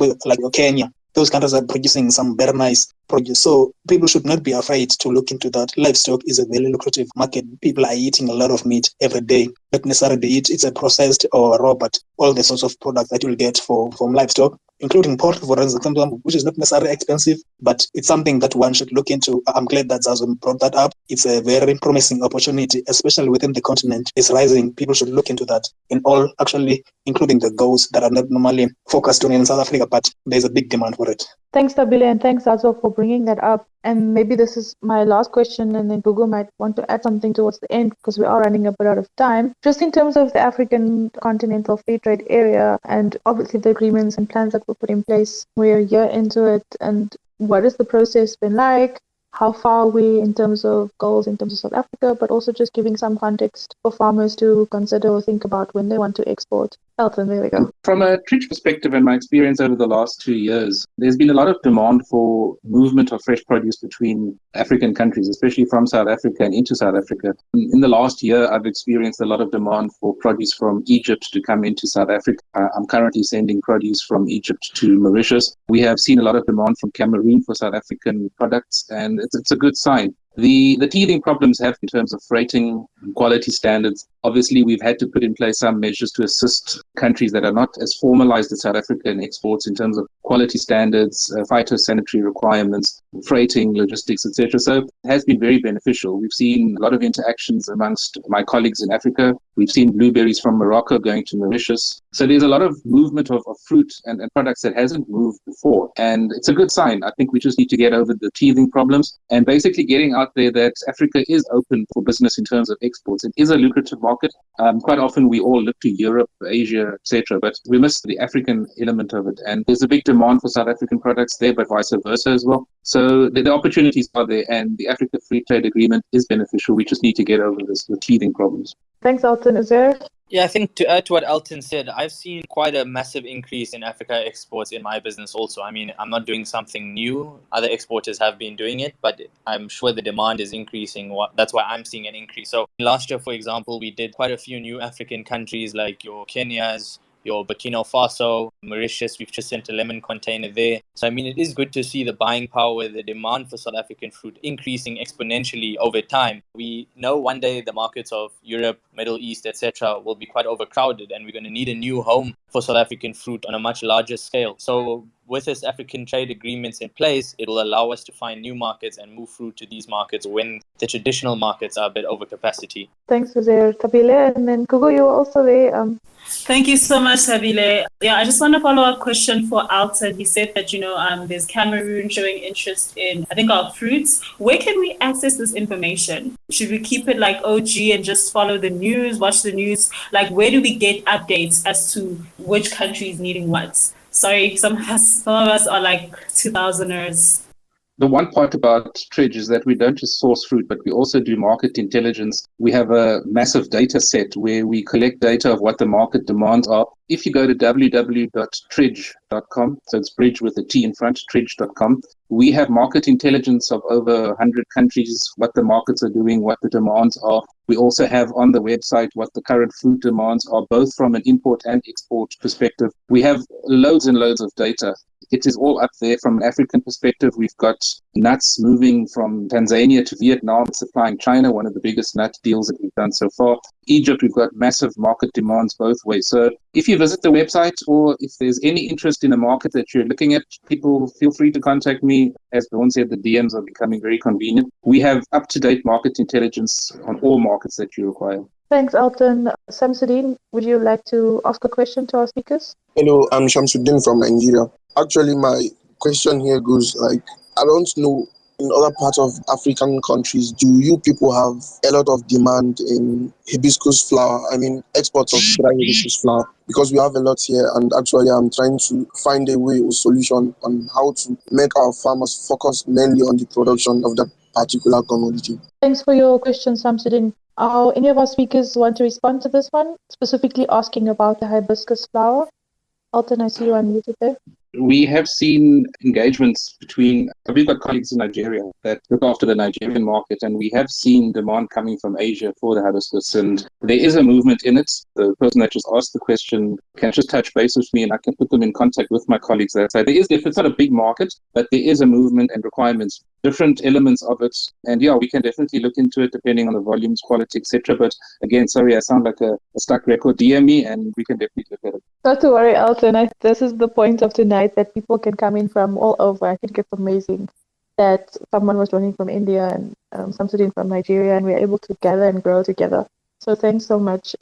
Kenya, those countries are producing some very nice produce. So people should not be afraid to look into that. Livestock is a very lucrative market. People are eating a lot of meat every day. Not necessarily it's a processed or raw, but all the sorts of products that you'll get from livestock, including pork, for example, which is not necessarily expensive, but it's something that one should look into. I'm glad that Zazo brought that up. It's a very promising opportunity, especially within the continent. It's rising. People should look into that in all, actually, including the goals that are not normally focused on in South Africa, but there's a big demand for it. Thanks, Tabile, and thanks, Zazo, for bringing that up. And maybe this is my last question, and then Gugu might want to add something towards the end because we are running a bit out of time. Just in terms of the African Continental Free Trade Area and obviously the agreements and plans that were put in place, we're a year into it, and what has the process been like? How far are we in terms of goals in terms of South Africa, but also just giving some context for farmers to consider or think about when they want to export. Elton, there we go. From a treat perspective and my experience over the last 2 years, there's been a lot of demand for movement of fresh produce between African countries, especially from South Africa and into South Africa. In the last year, I've experienced a lot of demand for produce from Egypt to come into South Africa. I'm currently sending produce from Egypt to Mauritius. We have seen a lot of demand from Cameroon for South African products, and it's a good sign. The teething problems have in terms of freighting and quality standards. Obviously, we've had to put in place some measures to assist countries that are not as formalized as South Africa in exports in terms of quality standards, phytosanitary requirements, freighting, logistics, etc. So it has been very beneficial. We've seen a lot of interactions amongst my colleagues in Africa. We've seen blueberries from Morocco going to Mauritius. So there's a lot of movement of fruit and products that hasn't moved before. And it's a good sign. I think we just need to get over the teething problems and basically getting out there that Africa is open for business in terms of exports. It is a lucrative market. Quite often we all look to Europe, Asia, etc., but we miss the African element of it. And there's a big demand for South African products there, but vice versa as well. So the opportunities are there, and the Africa Free Trade Agreement is beneficial. We just need to get over the teething problems. Thanks, Alton. Is there? Yeah, I think to add to what Elton said, I've seen quite a massive increase in Africa exports in my business also. I mean, I'm not doing something new. Other exporters have been doing it, but I'm sure the demand is increasing. That's why I'm seeing an increase. So last year, for example, we did quite a few new African countries like your Kenyas, your Burkina Faso, Mauritius. We've just sent a lemon container there. So, I mean, it is good to see the buying power, the demand for South African fruit increasing exponentially over time. We know one day the markets of Europe, Middle East, etc. will be quite overcrowded, and we're going to need a new home for South African fruit on a much larger scale. So with this African trade agreements in place, it will allow us to find new markets and move fruit to these markets when the traditional markets are a bit over capacity. Thanks, Uzair. Tabile, and then Kugo, you were also there. Thank you so much, Tabile. Yeah, I just want a follow-up question for Alton. He said that, there's Cameroon showing interest in, I think, our fruits. Where can we access this information? Should we keep it like OG and just follow the news, watch the news? Like, where do we get updates as to which country is needing what? Sorry, some of us are like 2000ers. The one part about Tridge is that we don't just source fruit, but we also do market intelligence. We have a massive data set where we collect data of what the market demands are. If you go to www.tridge.com, so it's bridge with a T in front, tridge.com, we have market intelligence of over 100 countries, what the markets are doing, what the demands are. We also have on the website what the current fruit demands are, both from an import and export perspective. We have loads and loads of data. It is all up there. From an African perspective, we've got nuts moving from Tanzania to Vietnam, supplying China, one of the biggest nut deals that we've done so far. Egypt, we've got massive market demands both ways. So if you visit the website, or if there's any interest in a market that you're looking at, people feel free to contact me. As Dawn said, the DMs are becoming very convenient. We have up-to-date market intelligence on all markets that you require. Thanks, Alton. Samsudeen, would you like to ask a question to our speakers? Hello, I'm Shamsuddin from Nigeria. Actually, my question here goes like, I don't know, in other parts of African countries, do you people have a lot of demand in hibiscus flower? I mean, exports of dry hibiscus flower? Because we have a lot here, and actually I'm trying to find a way or solution on how to make our farmers focus mainly on the production of that particular commodity. Thanks for your question, Samsudin. Any of our speakers want to respond to this one, specifically asking about the hibiscus flower? Alton, I see you unmuted there. We have seen engagements between, we've got colleagues in Nigeria that look after the Nigerian market, and we have seen demand coming from Asia for the hibiscus, and there is a movement in it. The person that just asked the question can just touch base with me, and I can put them in contact with my colleagues that side. It's not a big market, but there is a movement and requirements, different elements of it, and yeah, we can definitely look into it depending on the volumes, quality, etc. But again, sorry, I sound like a stuck record. DM me, and we can definitely look at it. Not to worry, Alton. This is the point of tonight, that people can come in from all over. I think it's amazing that someone was joining from India and Samsudin from Nigeria, and we're able to gather and grow together. So thanks so much.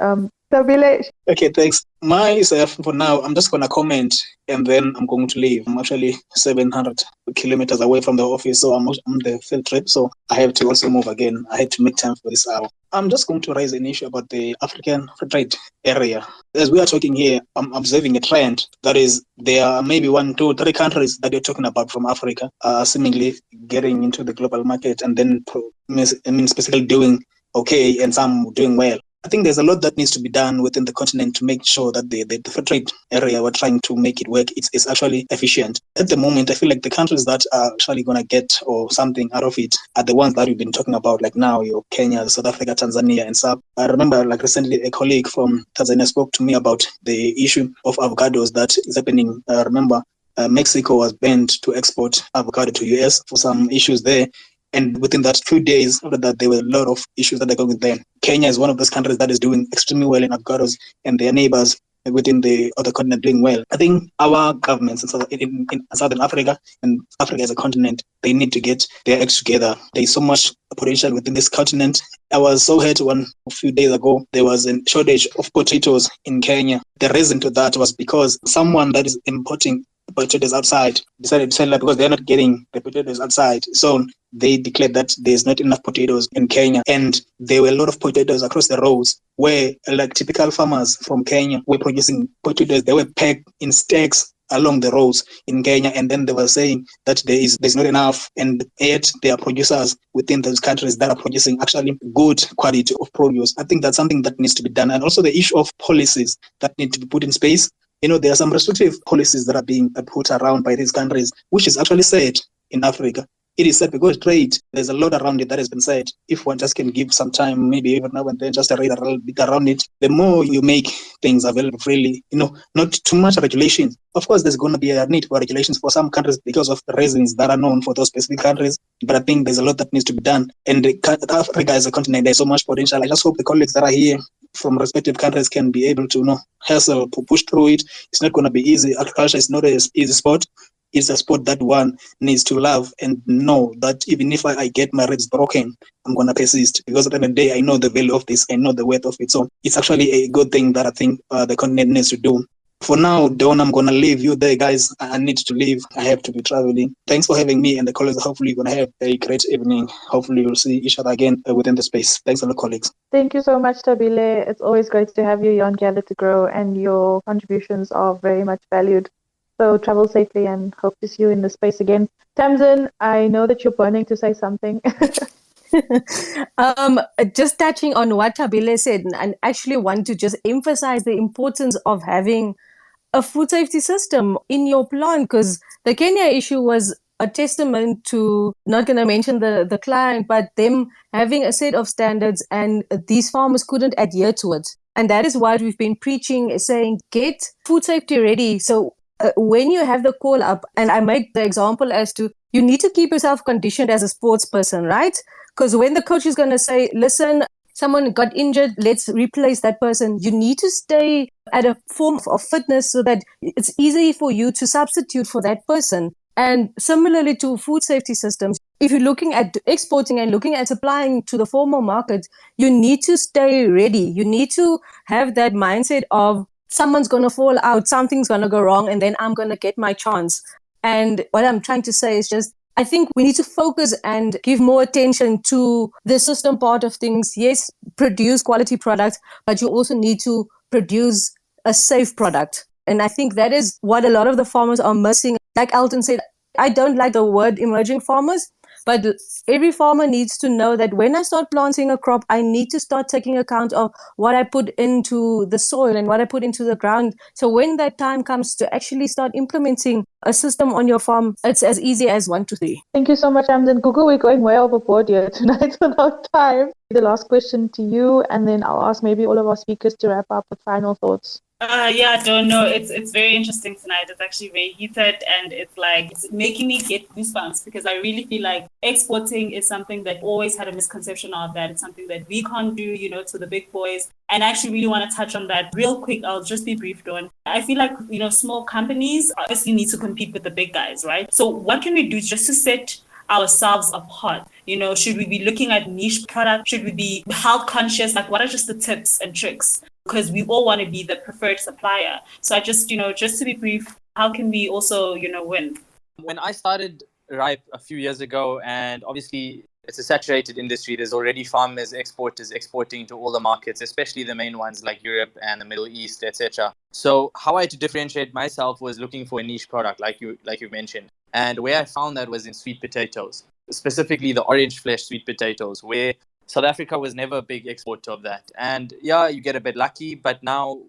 Tabile. Okay, thanks. Myself, for now, I'm just going to comment and then I'm going to leave. I'm actually 700 kilometers away from the office, so I'm on the field trip, so I have to also move again. I had to make time for this hour. I'm just going to raise an issue about the African free trade area. As we are talking here, I'm observing a trend. That is, there are maybe 1, 2, 3 countries that you're talking about from Africa seemingly getting into the global market and then specifically doing okay and some doing well. I think there's a lot that needs to be done within the continent to make sure that the free trade area, we're trying to make it work, it's actually efficient. At the moment, I feel like the countries that are actually going to get or something out of it are the ones that we've been talking about, like now, your Kenya, South Africa, Tanzania, and stuff. I remember like recently a colleague from Tanzania spoke to me about the issue of avocados that is happening. I remember Mexico was banned to export avocado to US for some issues there. And within that few days after that, there were a lot of issues that are going there. Kenya is one of those countries that is doing extremely well in avocados, and their neighbors within the other continent doing well. I think our governments in Southern Africa and Africa as a continent, they need to get their acts together. There is so much potential within this continent. I was so hurt when a few days ago there was a shortage of potatoes in Kenya. The reason to that was because someone that is importing potatoes outside decided to sell that because they're not getting the potatoes outside. So they declared that there's not enough potatoes in Kenya, and there were a lot of potatoes across the roads where, like typical farmers from Kenya, were producing potatoes. They were packed in stacks along the roads in Kenya, and then they were saying that there's not enough, and yet there are producers within those countries that are producing actually good quality of produce. I think that's something that needs to be done, and also the issue of policies that need to be put in space. There are some restrictive policies that are being put around by these countries, which is actually said in Africa. It is said because trade, there's a lot around it that has been said. If one just can give some time, maybe even now and then, just read a little bit around it, the more you make things available freely, not too much regulation. Of course, there's going to be a need for regulations for some countries because of the reasons that are known for those specific countries. But I think there's a lot that needs to be done. And Africa as a continent, there's so much potential. I just hope the colleagues that are here from respective countries can be able to hustle, to push through it. It's not going to be easy. Agriculture is not an easy sport. It's a sport that one needs to love and know that even if I get my ribs broken, I'm going to persist, because at the end of the day, I know the value of this. I know the worth of it. So it's actually a good thing that I think the continent needs to do. For now, Don, I'm going to leave you there, guys. I need to leave. I have to be traveling. Thanks for having me and the colleagues. Hopefully, you're going to have a great evening. Hopefully, we'll see each other again within the space. Thanks a lot, colleagues. Thank you so much, Tabile. It's always great to have you here on Gather to Grow, and your contributions are very much valued. So travel safely and hope to see you in the space again. Tamsin, I know that you're burning to say something. Just touching on what Tabile said, and actually want to just emphasize the importance of having a food safety system in your plant, because the Kenya issue was a testament to, not going to mention the client, but them having a set of standards and these farmers couldn't adhere to it. And that is what we've been preaching, saying get food safety ready. So when you have the call up, and I make the example as to, you need to keep yourself conditioned as a sports person, right? Because when the coach is going to say, listen, someone got injured, let's replace that person, you need to stay at a form of fitness so that it's easy for you to substitute for that person. And similarly to food safety systems, if you're looking at exporting and looking at supplying to the formal market, you need to stay ready. You need to have that mindset of someone's going to fall out, something's going to go wrong, and then I'm going to get my chance. And what I'm trying to say is just, I think we need to focus and give more attention to the system part of things. Yes, produce quality products, but you also need to produce a safe product. And I think that is what a lot of the farmers are missing. Like Elton said, I don't like the word emerging farmers, but every farmer needs to know that when I start planting a crop, I need to start taking account of what I put into the soil and what I put into the ground. So when that time comes to actually start implementing a system on your farm, it's as easy as 1, 2, 3. Thank you so much, Tamsin. Google, we're going way overboard here tonight on our time. The last question to you, and then I'll ask maybe all of our speakers to wrap up with final thoughts. Yeah, I don't know. It's very interesting tonight. It's actually very heated, and it's making me get goosebumps, because I really feel like exporting is something that always had a misconception of, that it's something that we can't do, to the big boys. And I actually really want to touch on that real quick. I'll just be brief, Dawn. I feel like, small companies obviously need to compete with the big guys, right? So what can we do just to set ourselves apart? Should we be looking at niche products? Should we be health conscious? Like, what are just the tips and tricks? Because we all want to be the preferred supplier. So I just, just to be brief, how can we also, win? When I started Ripe a few years ago, and obviously it's a saturated industry, there's already farmers, exporters exporting to all the markets, especially the main ones like Europe and the Middle East, etc. So how I had to differentiate myself was looking for a niche product, like you mentioned. And where I found that was in sweet potatoes, specifically the orange flesh sweet potatoes, where South Africa was never a big exporter of that. And yeah, you get a bit lucky, but now,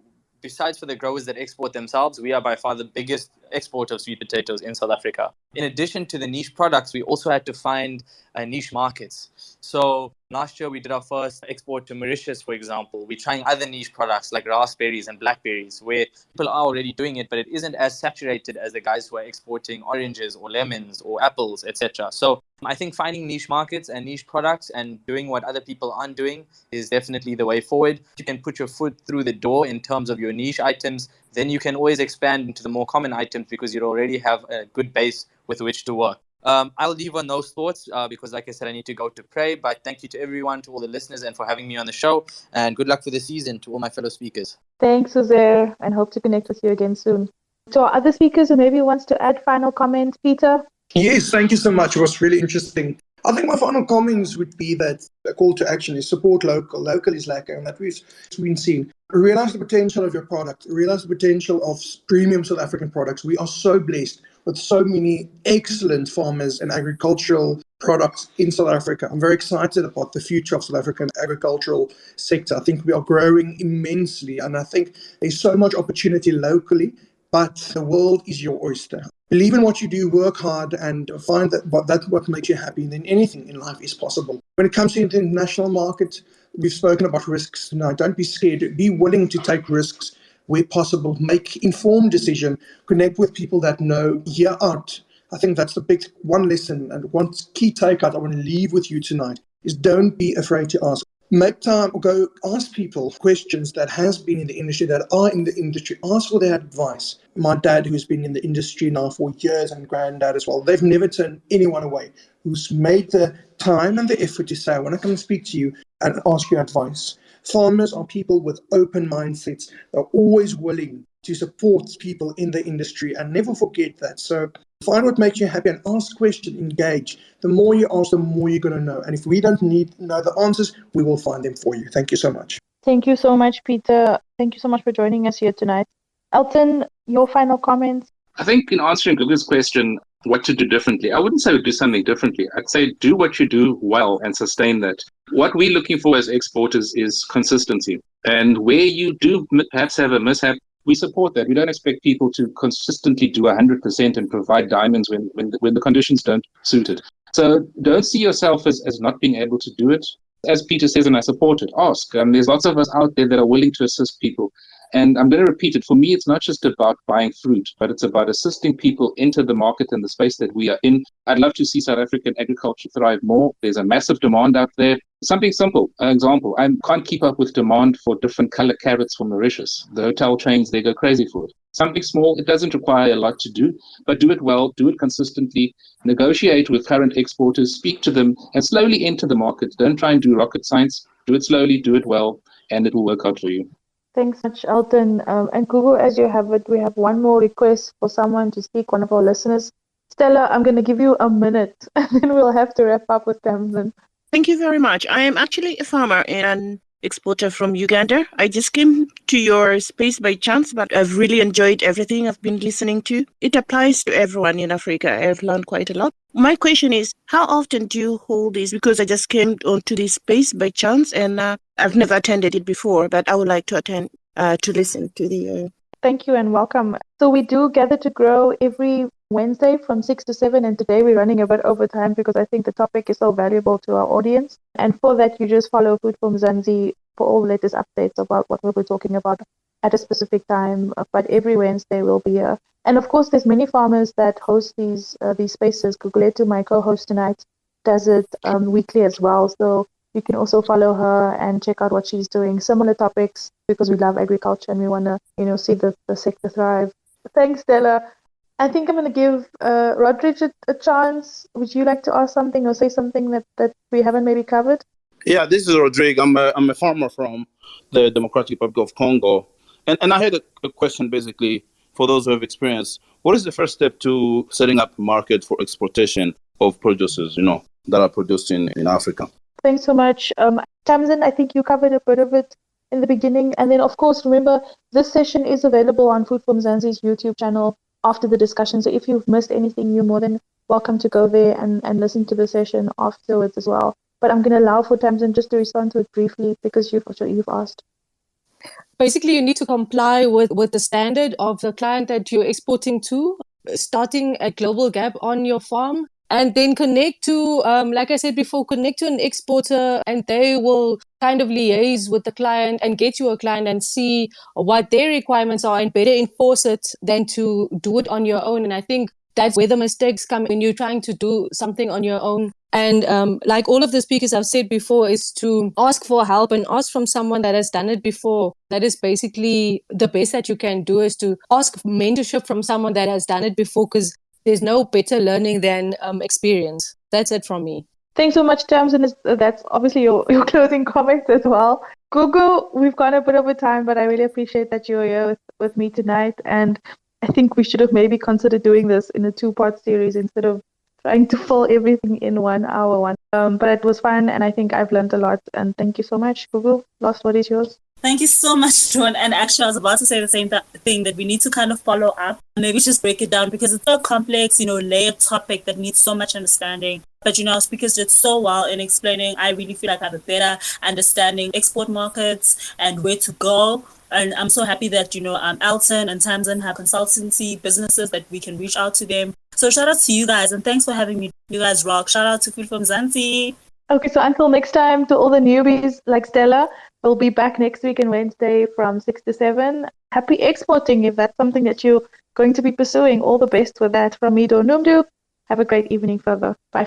besides for the growers that export themselves, we are by far the biggest exporter of sweet potatoes in South Africa. In addition to the niche products, we also had to find niche markets. So last year we did our first export to Mauritius, for example. We're trying other niche products like raspberries and blackberries, where people are already doing it, but it isn't as saturated as the guys who are exporting oranges or lemons or apples, etc. So I think finding niche markets and niche products and doing what other people aren't doing is definitely the way forward. You can put your foot through the door in terms of your niche items, then you can always expand into the more common items because you already have a good base with which to work. I'll leave on those thoughts because, like I said, I need to go to pray. But thank you to everyone, to all the listeners, and for having me on the show. And good luck for the season to all my fellow speakers. Thanks, Uzair, and hope to connect with you again soon. To our other speakers who maybe wants to add final comments, Peter? Yes, thank you so much. It was really interesting. I think my final comments would be that the call to action is support local. Local is lacking, and that we've been seen. Realize the potential of your product. Realize the potential of premium South African products. We are so blessed with so many excellent farmers and agricultural products in South Africa. I'm very excited about the future of South African agricultural sector. I think we are growing immensely, and I think there's so much opportunity locally, but the world is your oyster. Believe in what you do, work hard, and find that what makes you happy. And then anything in life is possible. When it comes to the international market, we've spoken about risks tonight. Don't be scared. Be willing to take risks where possible. Make informed decision. Connect with people that know. Hear out. I think that's the big one lesson and one key takeout I want to leave with you tonight is don't be afraid to ask. Make time or go ask people questions that has been in the industry, that are in the industry. Ask for their advice. My dad, who's been in the industry now for years, and granddad as well, they've never turned anyone away who's made the time and the effort to say, I want to come and speak to you and ask you advice. Farmers are people with open mindsets. They're always willing to support people in the industry, and never forget that. So find what makes you happy and ask questions, engage. The more you ask, the more you're going to know. And if we don't know the answers, we will find them for you. Thank you so much. Thank you so much, Peter. Thank you so much for joining us here tonight. Elton, your final comments? I think in answering Gugu's question, what to do differently, I wouldn't say do something differently. I'd say do what you do well and sustain that. What we're looking for as exporters is consistency. And where you do perhaps have a mishap, we support that. We don't expect people to consistently do 100% and provide diamonds when the conditions don't suit it. So don't see yourself as not being able to do it. As Peter says, and I support it, ask. There's lots of us out there that are willing to assist people. And I'm going to repeat it. For me, it's not just about buying fruit, but it's about assisting people into the market and the space that we are in. I'd love to see South African agriculture thrive more. There's a massive demand out there. Something simple, an example, I can't keep up with demand for different color carrots from Mauritius. The hotel chains, they go crazy for it. Something small, it doesn't require a lot to do, but do it well, do it consistently, negotiate with current exporters, speak to them, and slowly enter the market. Don't try and do rocket science. Do it slowly, do it well, and it will work out for you. Thanks much, Elton. And Google, as you have it, we have one more request for someone to speak, one of our listeners. Stella, I'm going to give you a minute, and then we'll have to wrap up with Tamsin. Thank you very much. I am actually a farmer and exporter from Uganda. I just came to your space by chance, but I've really enjoyed everything I've been listening to. It applies to everyone in Africa. I've learned quite a lot. My question is, how often do you hold this? Because I just came onto this space by chance, and I've never attended it before, but I would like to attend to listen to the... Thank you and welcome. So we do gather to grow every Wednesday from 6 to 7, and today we're running a bit over time because I think the topic is so valuable to our audience. And for that, you just follow Food from Mzansi for all the latest updates about what we'll be talking about at a specific time. But every Wednesday we'll be here. And of course, there's many farmers that host these spaces. Guguletu, my co-host tonight, does it weekly as well. So you can also follow her and check out what she's doing. Similar topics because we love agriculture and we want to, see the sector thrive. Thanks, Stella. I think I'm going to give Rodrich a chance. Would you like to ask something or say something that we haven't maybe covered? Yeah, this is Rodrigue. I'm a farmer from the Democratic Republic of Congo. And I had a question basically for those who have experience. What is the first step to setting up a market for exportation of producers, that are produced in Africa? Thanks so much. Tamsin, I think you covered a bit of it in the beginning. And then, of course, remember, this session is available on Food from Mzansi's YouTube channel after the discussion. So if you've missed anything, you're more than welcome to go there and listen to the session afterwards as well. But I'm going to allow for Tamsin just to respond to it briefly because you've asked. Basically, you need to comply with the standard of the client that you're exporting to, starting a global gap on your farm. And then connect to, like I said before, connect to an exporter and they will kind of liaise with the client and get you a client and see what their requirements are and better enforce it than to do it on your own. And I think that's where the mistakes come when you're trying to do something on your own. And like all of the speakers I've said before, is to ask for help and ask from someone that has done it before. That is basically the best that you can do, is to ask mentorship from someone that has done it before, because there's no better learning than experience. That's it from me. Thanks so much, Tams, and that's obviously your closing comments as well. Gugu, we've gone a bit over time, but I really appreciate that you're here with me tonight. And I think we should have maybe considered doing this in a two-part series instead of trying to fill everything in 1 hour. But it was fun, and I think I've learned a lot. And thank you so much, Gugu. Last word is yours. Thank you so much, Joan. And actually, I was about to say the same thing, that we need to kind of follow up, maybe just break it down, because it's a complex, layered topic that needs so much understanding. But, our speakers did so well in explaining. I really feel like I have a better understanding export markets and where to go. And I'm so happy that, Elton and Tamsin have consultancy businesses that we can reach out to them. So shout out to you guys, and thanks for having me. You guys rock. Shout out to Food from Zanzi. Okay, so until next time, to all the newbies like Stella, we'll be back next week on Wednesday from 6 to 7. Happy exporting if that's something that you're going to be pursuing. All the best with that from me, Donumdu. Have a great evening further. Bye.